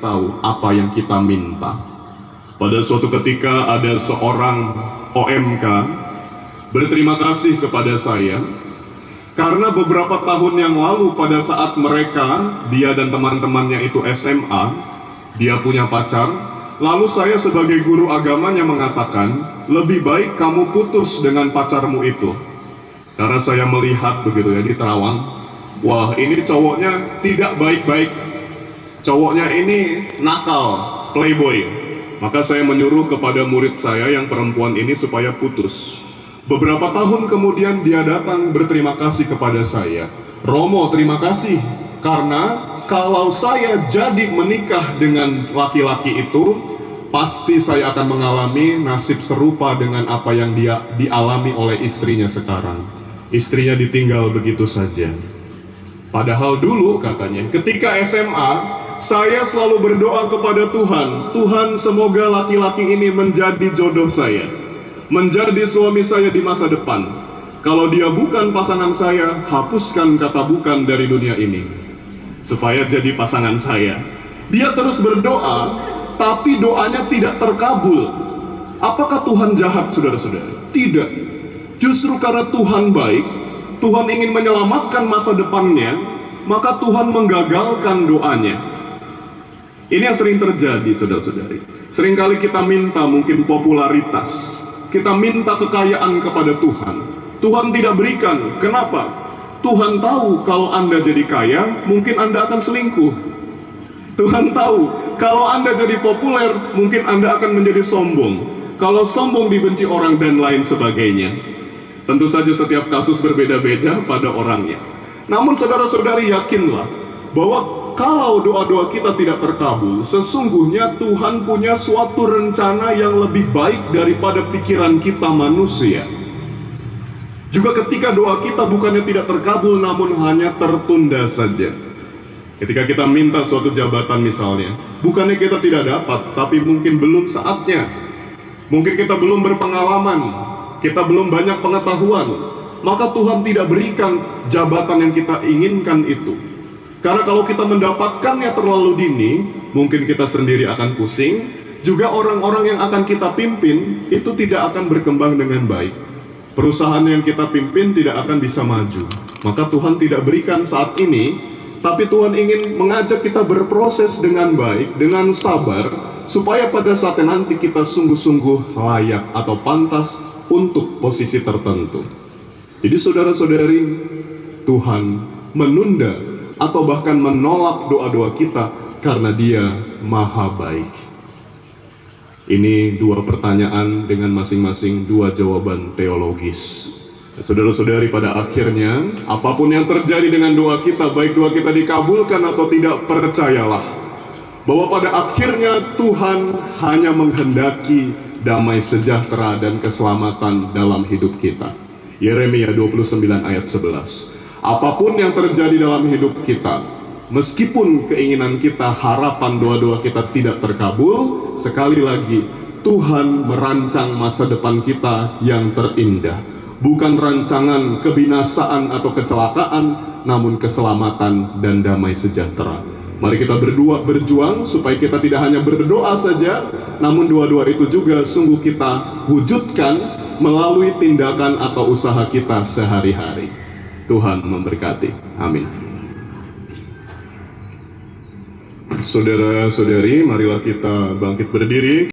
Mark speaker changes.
Speaker 1: tahu apa yang kita minta. Pada suatu ketika ada seorang OMK berterima kasih kepada saya karena beberapa tahun yang lalu pada saat mereka, dia dan teman-temannya itu SMA, dia punya pacar, lalu saya sebagai guru agamanya mengatakan, lebih baik kamu putus dengan pacarmu itu. Karena saya melihat begitu ya di Terawang, wah ini cowoknya tidak baik-baik, cowoknya ini nakal, playboy. Maka saya menyuruh kepada murid saya yang perempuan ini supaya putus. Beberapa tahun kemudian dia datang berterima kasih kepada saya. Romo, terima kasih karena kalau saya jadi menikah dengan laki-laki itu, pasti saya akan mengalami nasib serupa dengan apa yang dia dialami oleh istrinya sekarang. Istrinya ditinggal begitu saja. Padahal dulu katanya, ketika SMA, saya selalu berdoa kepada Tuhan, Tuhan semoga laki-laki ini menjadi jodoh saya, menjadi suami saya di masa depan. Kalau dia bukan pasangan saya, hapuskan kata bukan dari dunia ini, supaya jadi pasangan saya. Dia terus berdoa, tapi doanya tidak terkabul. Apakah Tuhan jahat, saudara-saudara? Tidak. Justru karena Tuhan baik, Tuhan ingin menyelamatkan masa depannya, maka Tuhan menggagalkan doanya. Ini yang sering terjadi, saudara-saudari. Seringkali kita minta mungkin popularitas, kita minta kekayaan kepada Tuhan. Tuhan tidak berikan. Kenapa? Tuhan tahu kalau Anda jadi kaya, mungkin Anda akan selingkuh. Tuhan tahu kalau Anda jadi populer, mungkin Anda akan menjadi sombong. Kalau sombong dibenci orang dan lain sebagainya. Tentu saja setiap kasus berbeda-beda pada orangnya. Namun saudara-saudari yakinlah bahwa kalau doa-doa kita tidak terkabul, sesungguhnya Tuhan punya suatu rencana yang lebih baik daripada pikiran kita manusia. Juga ketika doa kita bukannya tidak terkabul, namun hanya tertunda saja. Ketika kita minta suatu jabatan misalnya, bukannya kita tidak dapat, tapi mungkin belum saatnya. Mungkin kita belum berpengalaman, kita belum banyak pengetahuan, maka Tuhan tidak berikan jabatan yang kita inginkan itu. Karena kalau kita mendapatkannya terlalu dini, mungkin kita sendiri akan pusing, juga orang-orang yang akan kita pimpin, itu tidak akan berkembang dengan baik. Perusahaan yang kita pimpin tidak akan bisa maju. Maka Tuhan tidak berikan saat ini, tapi Tuhan ingin mengajak kita berproses dengan baik, dengan sabar, supaya pada saatnya nanti kita sungguh-sungguh layak atau pantas untuk posisi tertentu. Jadi saudara-saudari, Tuhan menunda atau bahkan menolak doa-doa kita karena Dia Maha Baik. Ini dua pertanyaan dengan masing-masing dua jawaban teologis. Saudara-saudari, pada akhirnya apapun yang terjadi dengan doa kita, baik doa kita dikabulkan atau tidak, percayalah bahwa pada akhirnya Tuhan hanya menghendaki damai sejahtera dan keselamatan dalam hidup kita. Yeremia 29 ayat 11. Apapun yang terjadi dalam hidup kita, meskipun keinginan kita, harapan doa-doa kita tidak terkabul, sekali lagi Tuhan merancang masa depan kita yang terindah. Bukan rancangan kebinasaan atau kecelakaan, namun keselamatan dan damai sejahtera. Mari kita berjuang supaya kita tidak hanya berdoa saja, namun doa-doa itu juga sungguh kita wujudkan melalui tindakan atau usaha kita sehari-hari. Tuhan memberkati. Amin. Saudara-saudari, marilah kita bangkit berdiri.